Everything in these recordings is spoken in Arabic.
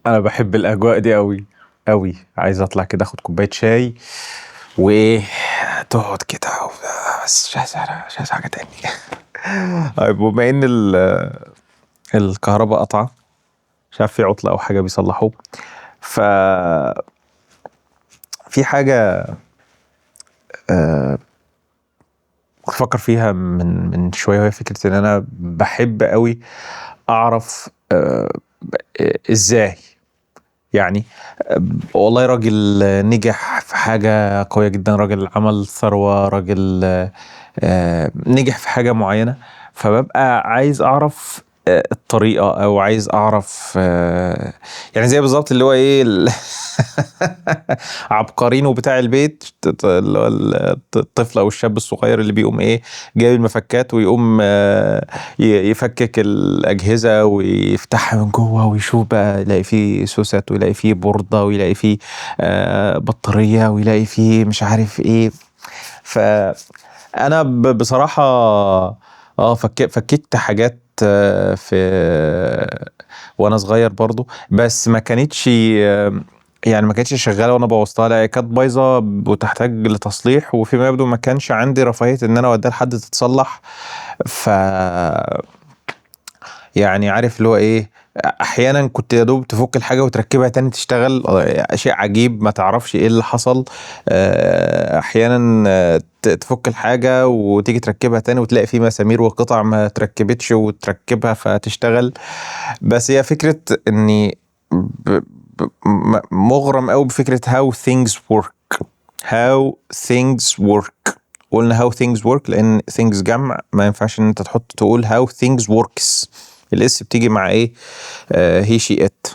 انا بحب الاجواء دي قوي قوي. عايز اطلع كده اخد كوبايه شاي وايه، تقعد كده بس مش عايز حاجه تاني. طيب بما ان الكهرباء قطعه، مش عارف في عطله او حاجه بيصلحوه، ف في حاجه بفكر فيها من شويه، وهي فكره ان انا بحب قوي اعرف ازاي يعني. والله راجل نجح في حاجة قوية جدا، راجل عمل ثروة، راجل نجح في حاجة معينة، فببقى عايز أعرف الطريقة، أو عايز أعرف يعني زي بالظبط اللي هو إيه عبقرينو بتاع البيت، اللي هو الطفل أو الشاب الصغير اللي بيقوم إيه جايب المفكات ويقوم يفكك الأجهزة ويفتحها من جوه ويشوف بقى، يلاقي فيه سوست ويلاقي فيه بوردة ويلاقي فيه بطارية ويلاقي فيه مش عارف إيه. فأنا بصراحة فككت حاجات في وانا صغير برضو، بس ما كانتش يعني ما كانتش شغاله وانا بوظتها، لا كانت بايظه وتحتاج لتصليح، وفيما يبدو ما كانش عندي رفاهيه ان انا اوديها لحد تتصلح. ف يعني عارف اللي هو ايه، احيانا كنت يا دوب تفك الحاجه وتركبها تاني تشتغل، شيء عجيب ما تعرفش ايه اللي حصل. احيانا تفك الحاجه وتيجي تركبها تاني وتلاقي في مسامير وقطع ما تركبتش وتركبها فتشتغل. بس هي فكره اني ب- مغرم قوي بفكره how things work. how things work. قلنا how things work لان things جمع، ما ينفعش ان انت تقول how things works. الاس بتيجي مع ايه؟ هي شي ات.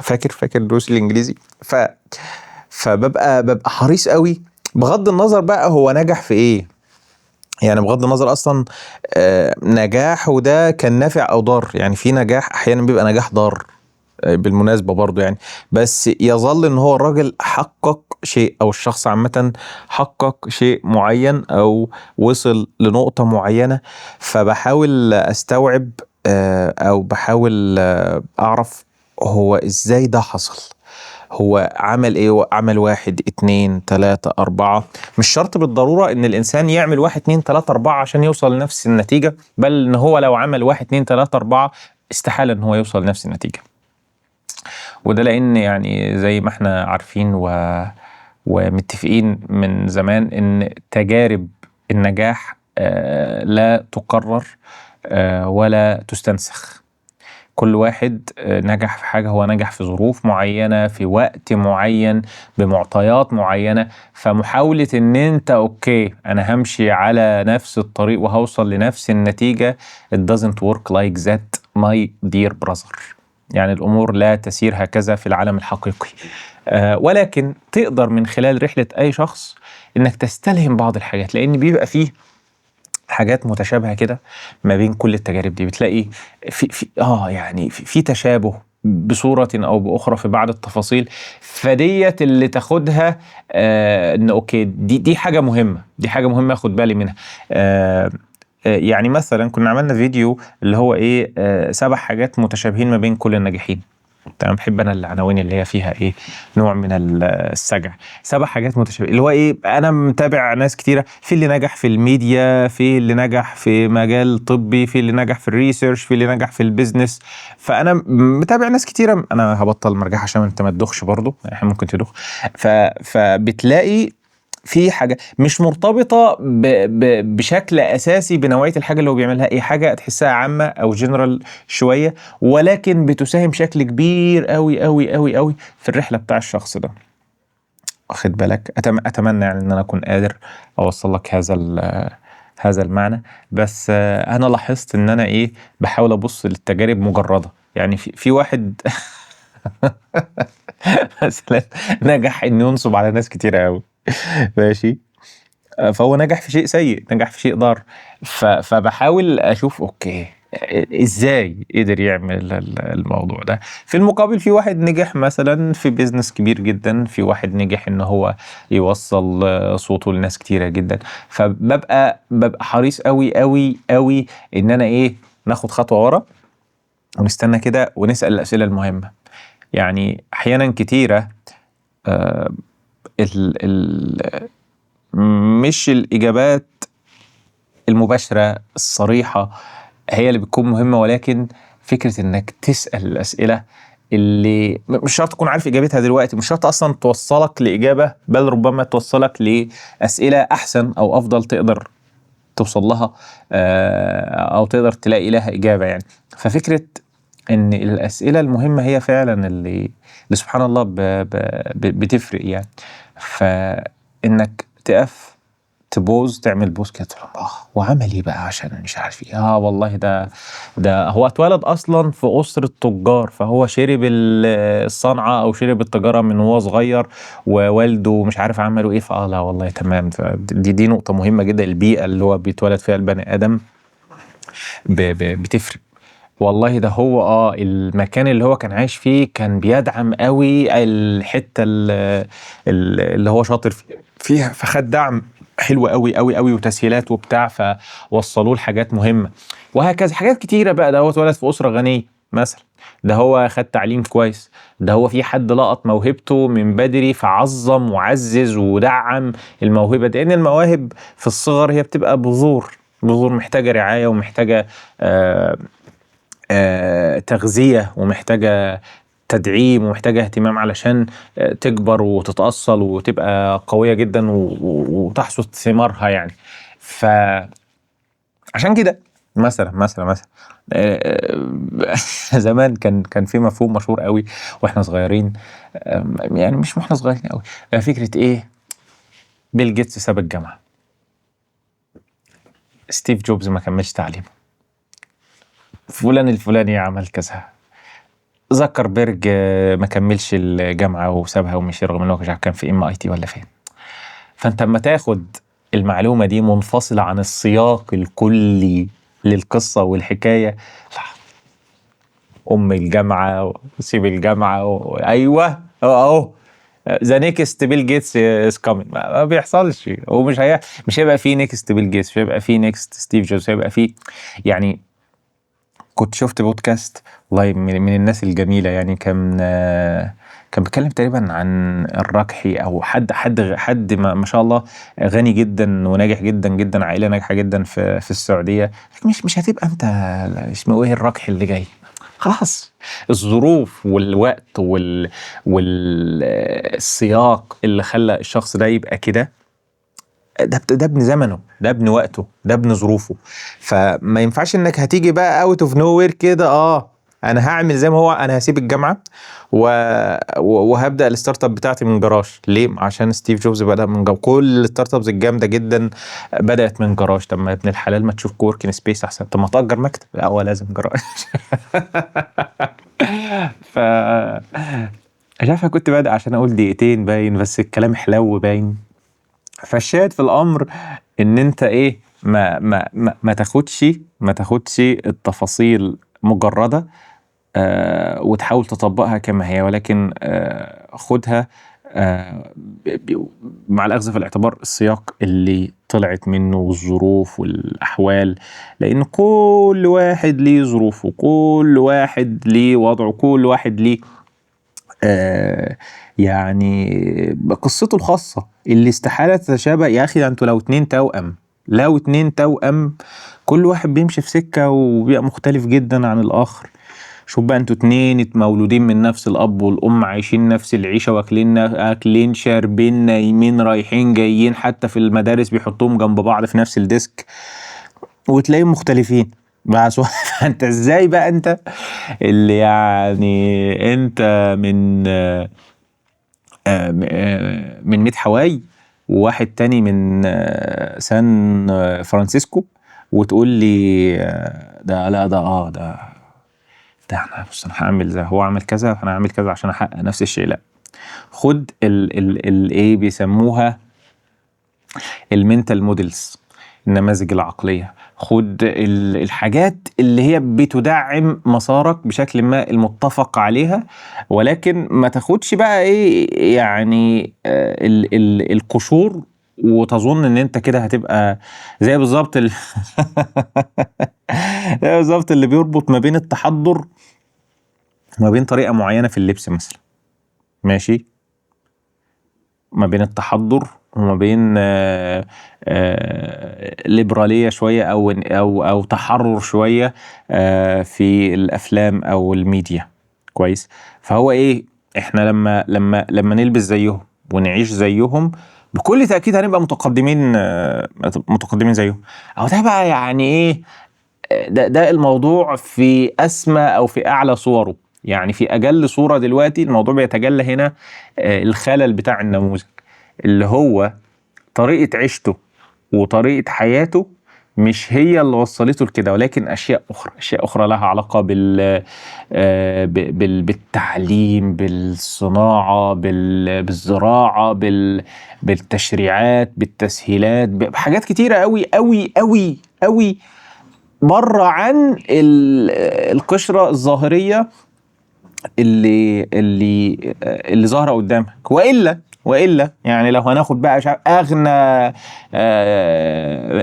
فاكر دروس الانجليزي. فببقى حريص قوي، بغض النظر بقى هو نجح في ايه. يعني بغض النظر اصلا نجاح وده كان نافع او ضار. يعني في نجاح احيانا بيبقى نجاح ضار بالمناسبة برضو يعني، بس يظل ان هو الراجل حقق شيء، او الشخص عامة حقق شيء معين او وصل لنقطة معينة. فبحاول استوعب او بحاول اعرف هو ازاي ده حصل. هو عمل ايه؟ عمل واحد اتنين تلاتة اربعة. مش شرط بالضرورة ان الانسان يعمل واحد اتنين تلاتة اربعة عشان يوصل لنفس النتيجة، بل ان هو لو عمل واحد اتنين تلاتة اربعة استحالة ان هو يوصل لنفس النتيجة. وده لان يعني زي ما احنا عارفين ومتفقين من زمان ان تجارب النجاح لا تكرر ولا تستنسخ. كل واحد نجح في حاجة، هو نجح في ظروف معينة في وقت معين بمعطيات معينة. فمحاولة ان انت اوكي انا همشي على نفس الطريق وهوصل لنفس النتيجة، it doesn't work like that my dear brother. يعني الامور لا تسير هكذا في العالم الحقيقي. ولكن تقدر من خلال رحلة اي شخص انك تستلهم بعض الحاجات، لان بيبقى فيه حاجات متشابهة كده ما بين كل التجارب دي. بتلاقي في يعني في تشابه بصورة أو بأخرى في بعض التفاصيل. فديت اللي تاخدها إن أوكي دي حاجة مهمة، دي حاجة مهمة أخد بالي منها. يعني مثلا كنا عملنا فيديو اللي هو إيه 7 حاجات متشابهين ما بين كل الناجحين. تمام. بحب انا العناوين اللي هي فيها ايه نوع من السجع. 7 حاجات متشابهه اللي هو ايه، انا متابع ناس كتيره، في اللي نجح في الميديا، في اللي نجح في مجال طبي، في اللي نجح في الريسيرش، في اللي نجح في البيزنس. فانا متابع ناس كتيره. انا هبطل مرجح عشان انت ما تدخش برضو، احنا ممكن تدخ. فبتلاقي في حاجة مش مرتبطة بشكل أساسي بنوعية الحاجة اللي هو بيعملها، أي حاجة تحسها عامة أو جنرال شوية، ولكن بتساهم بشكل كبير قوي قوي قوي قوي في الرحلة بتاع الشخص ده. واخد بالك؟ أتمنى يعني إن أنا أكون قادر أوصل لك هذا المعنى. بس أنا لاحظت إن أنا إيه بحاول أبص للتجارب مجردة. يعني في واحد مثلا نجح إنه ينصب على ناس كتيرة قوي. ماشي. فهو نجح في شيء سيء، نجح في شيء ضار. فبحاول اشوف اوكي ازاي قدر يعمل الموضوع ده. في المقابل في واحد نجح مثلا في بيزنس كبير جدا، في واحد نجح ان هو يوصل صوته لناس كتيرة جدا. فببقى حريص قوي قوي قوي ان انا ايه ناخد خطوة ورا ونستنى كده ونسأل الأسئلة المهمة. يعني احيانا كتيرة آه، ال ال مش الاجابات المباشرة الصريحة هي اللي بتكون مهمة، ولكن فكرة انك تسأل الأسئلة اللي مش شرط تكون عارف إجابتها دلوقتي، مش شرط أصلا توصلك لإجابة، بل ربما توصلك لأسئلة أحسن أو أفضل تقدر توصل لها أو تقدر تلاقي لها إجابة يعني. ففكرة إن الأسئلة المهمة هي فعلا اللي سبحان الله بتفرق يعني. فإنك تقف تبوز، تعمل بوز كده، تقول وعمل ايه بقى عشان مش عارف ايه، والله ده هو اتولد اصلا في اسره تجار، فهو شرب الصنعه او شرب التجاره من وهو صغير، ووالده مش عارف عملوا ايه، لا والله تمام. دي نقطه مهمه جدا، البيئه اللي هو بيتولد فيها البني ادم بتفرق. والله ده هو المكان اللي هو كان عايش فيه كان بيدعم قوي الحته اللي هو شاطر فيها، فخد دعم حلو قوي قوي قوي وتسهيلات وبتاع، فوصلوه لحاجات مهمه. وهكذا حاجات كتيره بقى. ده هو اتولد في اسره غنيه مثلا، ده هو خد تعليم كويس، ده هو في حد لقط موهبته من بدري فعظم وعزز ودعم الموهبه دي. لان المواهب في الصغر هي بتبقى بذور محتاجه رعايه، ومحتاجه آه تغذية، ومحتاجة تدعيم، ومحتاجة اهتمام علشان تكبر وتتأصل وتبقى قوية جدا وتحصد ثمارها يعني. فعشان كده مثلا زمان كان في مفهوم مشهور قوي واحنا صغيرين، يعني مش واحنا صغيرين قوي، فكرة ايه؟ بيل جيتس ساب الجامعة، ستيف جوبز ما كملش تعليمه، فلان الفلاني عمل كذا، زكربيرج ما كملش الجامعة وسابها ومشي، رغم انه مش عارف كان في MIT ولا فين. فانت اما تاخد المعلومة دي منفصلة عن السياق الكلي للقصة والحكاية، الجامعة وسيب الجامعة ايوه اهو ذا نيكست بيل جيتس از كامينج. ما بيحصلش، ومش مش هيبقى فيه نيكست بيل جيتس، مش هيبقى فيه نيكست ستيف جوبز، هيبقى فيه يعني. كنت شفت بودكاست والله من الناس الجميلة يعني، كان بيتكلم تقريبا عن الركحي او حد ما شاء الله غني جدا وناجح جدا جدا، عائلة ناجحة جدا في السعودية. مش هتبقى انت اسمه ايه الركحي اللي جاي، خلاص. الظروف والوقت والسياق اللي خلى الشخص ده يبقى كده، ده ابن زمنه، ده ابن وقته، ده ابن ظروفه. فما ينفعش انك هتيجي بقى اوت اوف نو وير كده انا هعمل زي ما هو، انا هسيب الجامعه و... وهبدا الستارت اب بتاعتي من جراج. ليه؟ عشان ستيف جوبز بدا من جراج، كل الستارت ابس الجامده جدا بدات من جراج. طب ما يا ابن الحلال ما تشوف كوركين سبيس احسن، طب ما تأجر مكتب، لا هو لازم جراج. ف مش عارف كنت بادئ عشان اقول دقيقتين باين، بس الكلام حلو باين. فالشاهد في الامر ان انت ايه، ما تاخدش التفاصيل مجرده وتحاول تطبقها كما هي، ولكن خدها مع الاخذ في الاعتبار السياق اللي طلعت منه والظروف والاحوال. لان كل واحد ليه ظروفه، كل واحد ليه وضعه، كل واحد ليه يعني قصته الخاصة اللي استحالة تتشابه. يا أخي أنتوا لو اتنين توأم كل واحد بيمشي في سكة وبيبقى مختلف جدا عن الآخر. شوف بقى انتوا اتنين مولودين من نفس الأب والأم، عايشين نفس العيشة، أكلين شاربين نايمين رايحين جايين، حتى في المدارس بيحطوهم جنب بعض في نفس الديسك، وتلاقيهم مختلفين بقى. انت ازاي بقى انت اللي يعني انت من من ميت حواي، وواحد تاني من سان فرانسيسكو، وتقول لي ده لا ده احنا بص انا هعمل زي هو عمل كذا فانا هعمل كذا عشان احقق نفس الشيء. لا، خد ال ايه بيسموها المينتال موديلز، النماذج العقلية. خد الحاجات اللي هي بتدعم مسارك بشكل ما المتفق عليها، ولكن ما تاخدش بقى ايه يعني القشور وتظن ان انت كده هتبقى زي بالظبط زي بالظبط اللي بيربط ما بين التحضر ما بين طريقة معينة في اللبس مثلا، ماشي، ما بين التحضر وما بين ليبرالية شوية أو تحرر شوية في الأفلام أو الميديا. كويس. فهو إيه، إحنا لما نلبس زيهم ونعيش زيهم بكل تأكيد هنبقى متقدمين زيهم. أو ده بقى يعني إيه، ده الموضوع في أسمى أو في أعلى صوره. يعني في أجل صورة دلوقتي الموضوع بيتجلى هنا الخلل بتاع النموذج، اللي هو طريقة عيشته وطريقة حياته مش هي اللي وصلته لكده، ولكن أشياء أخرى لها علاقة بالتعليم، بالصناعة، بالزراعة، بالتشريعات، بالتسهيلات، بحاجات كتيرة قوي قوي قوي قوي بره عن القشرة الظاهرية اللي ظاهرة قدامك. وإلا يعني لو هناخد بقى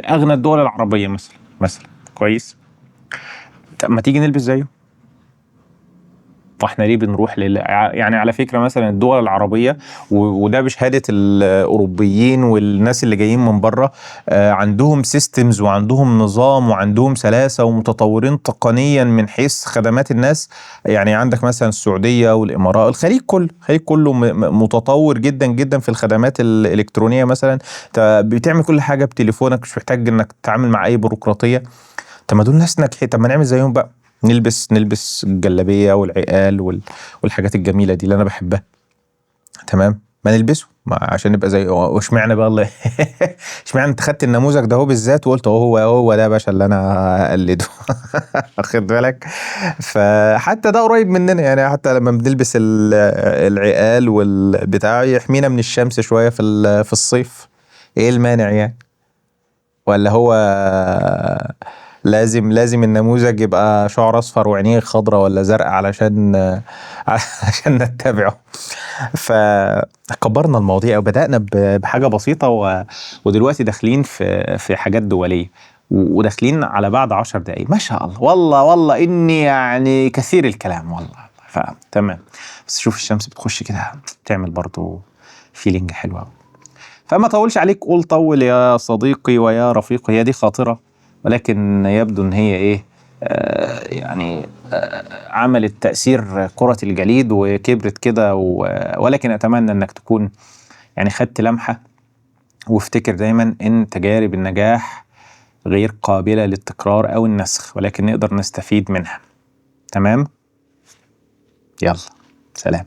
أغنى الدول العربية مثلا. كويس. طب ما تيجي نلبس زيه؟ واحنا ليه بنروح يعني على فكرة مثلا الدول العربية وده بشهادة الأوروبيين والناس اللي جايين من بره، عندهم سيستمز وعندهم نظام وعندهم سلاسة ومتطورين تقنيا من حيث خدمات الناس. يعني عندك مثلا السعودية والإمارات، الخليج كله متطور جدا جدا في الخدمات الإلكترونية. مثلا انت بتعمل كل حاجة بتليفونك، مش محتاج انك تتعامل مع أي بيروقراطية. طب ما دول ناس ناجحين، طب ما نعمل زيهم بقى، نلبس الجلابيه والعقال والحاجات الجميله دي اللي انا بحبها. تمام، ما نلبسه عشان نبقى زي. واشمعنى بقى الله اشمعنى انت خدت النموذج ده هو بالذات وقلت هو ده يا باشا اللي انا هقلده؟ واخد بالك؟ فحتى ده قريب مننا، يعني حتى لما بنلبس العقال والبتاع يحمينا من الشمس شويه في الصيف. ايه المانع يعني؟ ولا هو لازم النموذج يبقى شعر اصفر وعينيه خضراء ولا زرقاء عشان نتبعه؟ فكبرنا المواضيع وبدأنا بحاجة بسيطة ودلوقتي داخلين في حاجات دولية، وداخلين على بعد 10 دقايق. ما شاء الله، والله إني يعني كثير الكلام والله. فتمام، بس شوف الشمس بتخش كده تعمل برضو فيلينج حلوة. فما طولش عليك، قول طول يا صديقي ويا رفيقي. هي دي خاطرة، ولكن يبدو ان هي ايه، يعني عملت تأثير كرة الجليد وكبرت كده ولكن اتمنى انك تكون يعني خدت لمحة. وافتكر دايما ان تجارب النجاح غير قابلة للتكرار او النسخ، ولكن نقدر نستفيد منها. تمام، يلا سلام.